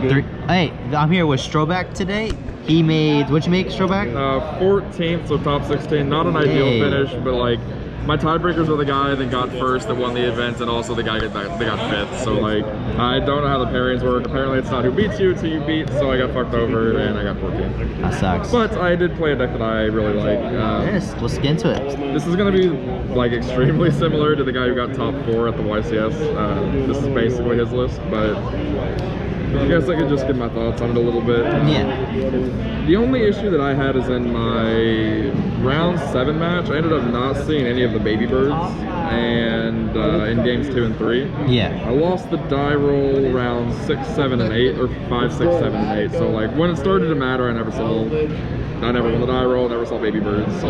good. Hey, I'm here with Stroback today. He made, what'd you make, Stroback? 14th, so top 16. Not an ideal finish, but like my tiebreakers were the guy that got first that won the event, and also the guy that got fifth. So like, I don't know how the pairings work. Apparently it's not who beats you, it's who you beat. So I got fucked over and I got 14th. That sucks. But I did play a deck that I really like. Yes, let's get into it. This is gonna be like extremely similar to the guy who got top 4 at the YCS. This is basically his list, but I guess I could just give my thoughts on it a little bit. Yeah. The only issue that I had is in my round 7 match, I ended up not seeing any of the baby birds, and in games 2 and 3. Yeah. I lost the die roll rounds 6, 7, and 8, or 5, 6, 7, and 8. So like when it started to matter, I never won the die roll, never saw baby birds. So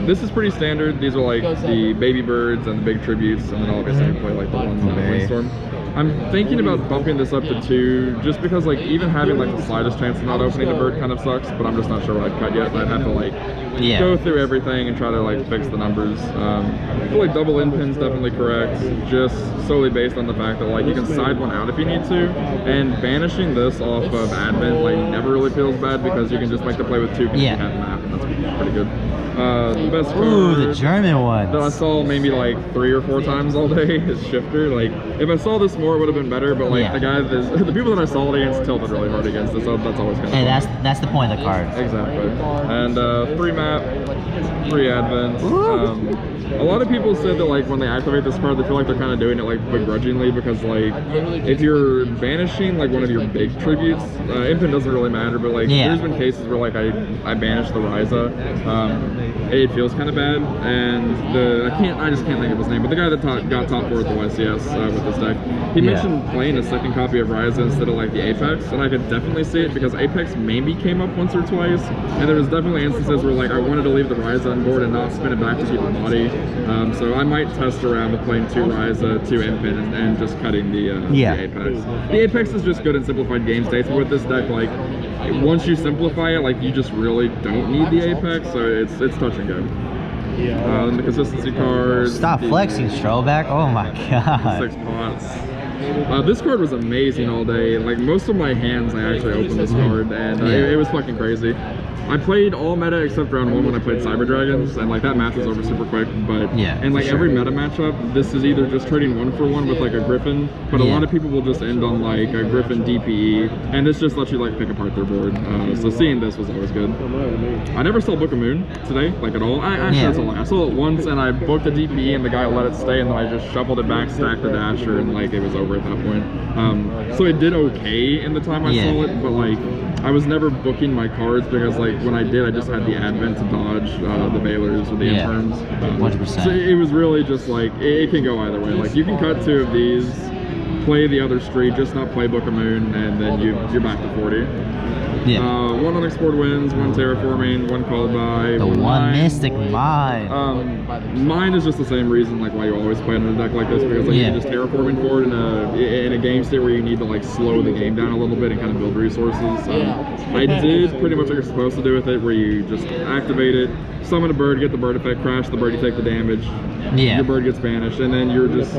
this is pretty standard. These are like the baby birds and the big tributes, and then obviously you play like the ones in the brainstorm. I'm thinking about bumping this up to 2, just because like even having like the slightest chance of not opening the bird kind of sucks, but I'm just not sure what I'd cut yet. I'd have to like go through everything and try to like fix the numbers. I feel like double in pin's definitely correct, just solely based on the fact that like you can side one out if you need to, and banishing this off of advent like never really feels bad because you can just make the play with 2 because you have map, and that's pretty good. The best card the German one that I saw maybe like 3 or 4 times all day is Shifter. Like if I saw this more, it would have been better, but like the people that I saw it against tilted really hard against this, so that's always kind of fun. That's the point of the card. Exactly. And 3 map, 3 advent. A lot of people said that like when they activate this card, they feel like they're kind of doing it like begrudgingly, because like if you're banishing like one of your big tributes, Infant doesn't really matter, but like there's been cases where like I banished the Ryza. It feels kind of bad, and I just can't think of his name, but the guy that got top 4 at the YCS with this deck, he mentioned playing a second copy of Ryza instead of like the Apex, and I could definitely see it because Apex maybe came up once or twice, and there was definitely instances where like I wanted to leave the Ryza on board and not spin it back to keep the body. So I might test around with playing 2 Ryza, 2 Infant, and just cutting the Apex. The Apex is just good in simplified game states, but with this deck, like once you simplify it, like you just really don't need the Apex, so it's touch and go. The consistency cards. Stop flexing, Stroback. Oh my god. 6 pots. This card was amazing all day. Like most of my hands, I actually opened this card, and it was fucking crazy. I played all meta except round 1 when I played Cyber Dragons, and like that match was over super quick. But and like every meta matchup, this is either just trading 1-for-1 with like a Griffin, but a lot of people will just end on like a Griffin DPE, and this just lets you like pick apart their board. So seeing this was always good. I never saw Book of Moon today, like at all. That's a lie. I saw it once, and I booked a DPE, and the guy let it stay, and then I just shuffled it back, stacked the Dasher, and like it was over at that point. So it did okay in the time I saw it, but like I was never booking my cards because like when I did, I just had the advent to dodge the Baylors or the Interns. 100%. So it was really just like, it can go either way. Like you can cut 2 of these, play the other street, just not play Book of Moon, and then you're back to 40. 1 unexplored wins, 1 terraforming, 1 called by. The 1 Mystic Mine. Mine is just the same reason like why you always play on a deck like this, because like you can just terraforming for it in a game state where you need to like slow the game down a little bit and kind of build resources. I did pretty much what you're supposed to do with it, where you just activate it, summon a bird, get the bird effect, crash the bird, you take the damage, your bird gets banished, and then you're just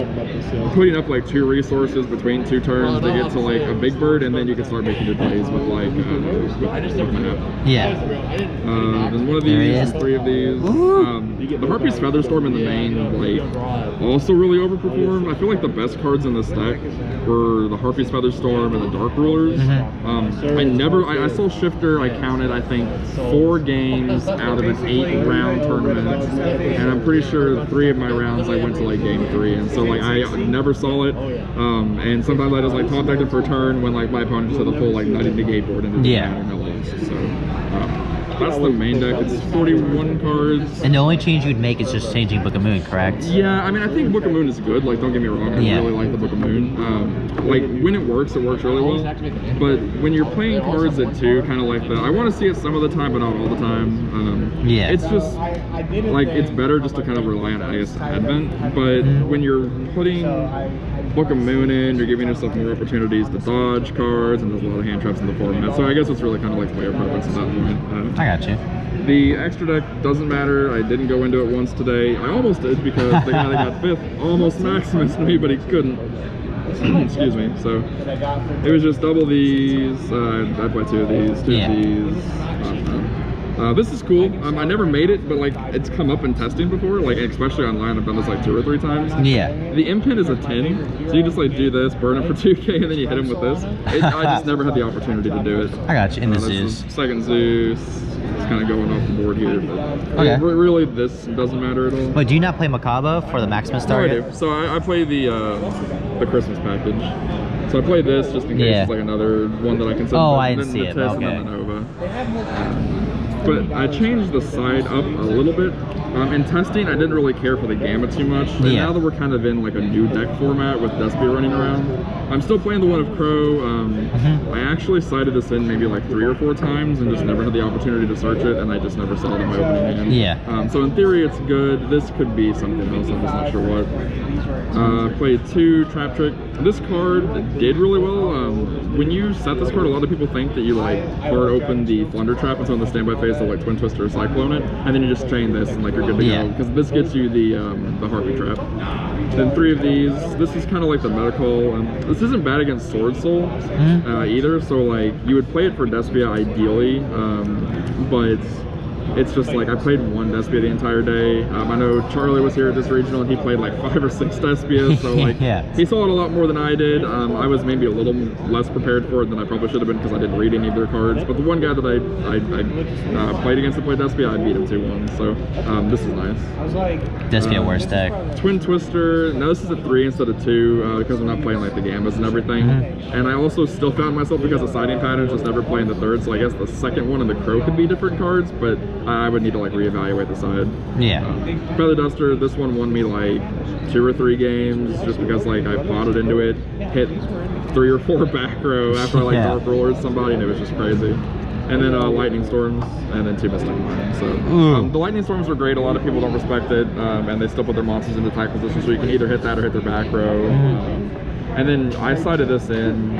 putting up like 2 resources between 2 turns to get to like a big bird, and then you can start making good plays with like with map. There's 1 of these and 3 of these. The Harpy's Featherstorm in the main like also really overperformed. I feel like the best cards in this deck were the Harpy's Featherstorm and the Dark Rulers. I saw Shifter, I counted I think 4 games out of an 8-round tournament, and I'm pretty sure 3 of my rounds I went to like game 3, and so like I never saw it. And sometimes I just like top decked it for a turn when like my opponent just had a full like nutty negate board and no loss. So that's the main deck. It's 41 cards. And the only change you'd make is just changing Book of Moon, correct? Yeah, I mean, I think Book of Moon is good. Like, don't get me wrong. I really like the Book of Moon. Like, when it works really well. But when you're playing cards at 2, kind of like I want to see it some of the time, but not all the time. It's just, like, it's better just to kind of rely on, I guess, Advent. But when you're putting Book of Moon in, you're giving yourself more opportunities to dodge cards, and there's a lot of hand traps in the format. So I guess it's really kind of like player preference at that point. I got you. The extra deck doesn't matter. I didn't go into it once today. I almost did because the guy that got 5th almost Maximus me, but he couldn't. Excuse me. So it was just double these. I played 2 of these, 2 of these. This is cool. I never made it, but like it's come up in testing before, like especially online. I've done this like 2 or 3 times. Yeah. The impin is a 10, so you just like do this, burn it for 2K, and then you hit him with this. I just never had the opportunity to do it. I got you. In the Zeus. Second Zeus. It's kind of going off the board here, but really this doesn't matter at all. But do you not play Macabre for the Maximus target? No, I do. So I play the Christmas package. So I play this just in case it's like another one that I can send. Oh, I didn't see it. Okay. And then the Nova. But I changed the side up a little bit. In testing, I didn't really care for the gamut too much. And now that we're kind of in like a new deck format with Despia running around, I'm still playing the one of Crow. I actually sided this in maybe like 3 or 4 times and just never had the opportunity to search it, and I just never saw it in my opening hand. Yeah. So in theory, it's good. This could be something else. I'm just not sure what. Played 2 Trap Trick. This card did really well. When you set this card, a lot of people think that you like hard open the Flunder Trap and so on the standby phase to like Twin Twister or Cyclone it, and then you just chain this and like you're good to go. Because this gets you the Harpy Trap. Then 3 of these. This is kind of like the medical. This isn't bad against Sword Soul either. So like you would play it for Despia ideally, but it's just like I played 1 Despia the entire day. I know Charlie was here at this regional and he played like 5 or 6 Despias, so like he saw it a lot more than I did. I was maybe a little less prepared for it than I probably should have been because I didn't read any of their cards. But the one guy that I played against that played Despia, I beat him 2-1. So this is nice. Despia worst deck. Twin Twister. Now this is a 3 instead of 2 because I'm not playing like the Gambas and everything. And I also still found myself because of siding patterns just never playing the 3rd. So I guess the 2nd one and the Crow could be different cards, but I would need to like reevaluate the side. Yeah. Feather Duster, this one won me like 2 or 3 games just because like I plotted into it, hit 3 or 4 back row after I like dark rolled somebody, and it was just crazy. And then Lightning Storms, and then 2 Mystic Mine. So the Lightning Storms were great. A lot of people don't respect it, and they still put their monsters into attack position, so you can either hit that or hit their back row. And then I sided this in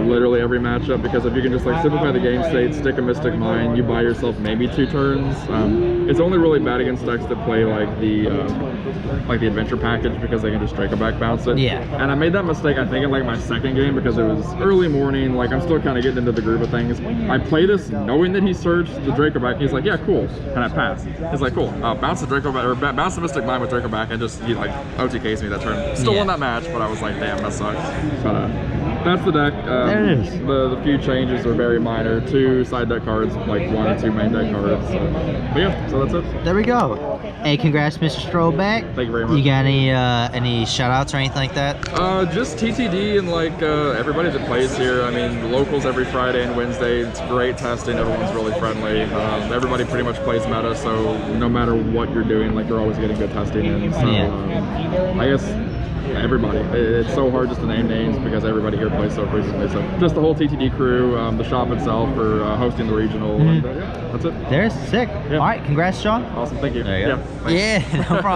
literally every matchup because if you can just like simplify the game state, stick a Mystic Mine, you buy yourself maybe 2 turns. It's only really bad against decks that play like the adventure package because they can just Draco back bounce it. Yeah. And I made that mistake I think in like my 2nd game because it was early morning, like I'm still kind of getting into the groove of things. I play this knowing that he searched the Draco back. He's like, yeah, cool, and I pass. He's like, cool, bounce the Draco back or bounce the Mystic Mine with Draco back, and just he like OTKs me that turn. Still won that match, but I was like, damn, that sucks. But that's the deck. There it is. The few changes are very minor. 2 side deck cards, like 1 or 2 main deck cards. So. But yeah, so that's it. There we go. Hey, congrats, Mr. Strollback. Thank you very much. You got any shout outs or anything like that? Just TTD and like everybody that plays here. I mean, locals every Friday and Wednesday. It's great testing. Everyone's really friendly. Everybody pretty much plays meta, so no matter what you're doing, like you're always getting good testing in. So I guess everybody. It's so hard just to name names because everybody here plays so frequently. So just the whole TTD crew, the shop itself for hosting the regional. And, yeah, that's it. There's sick. All right, congrats, Sean. Awesome, thank you. There you go. Thanks. No problem.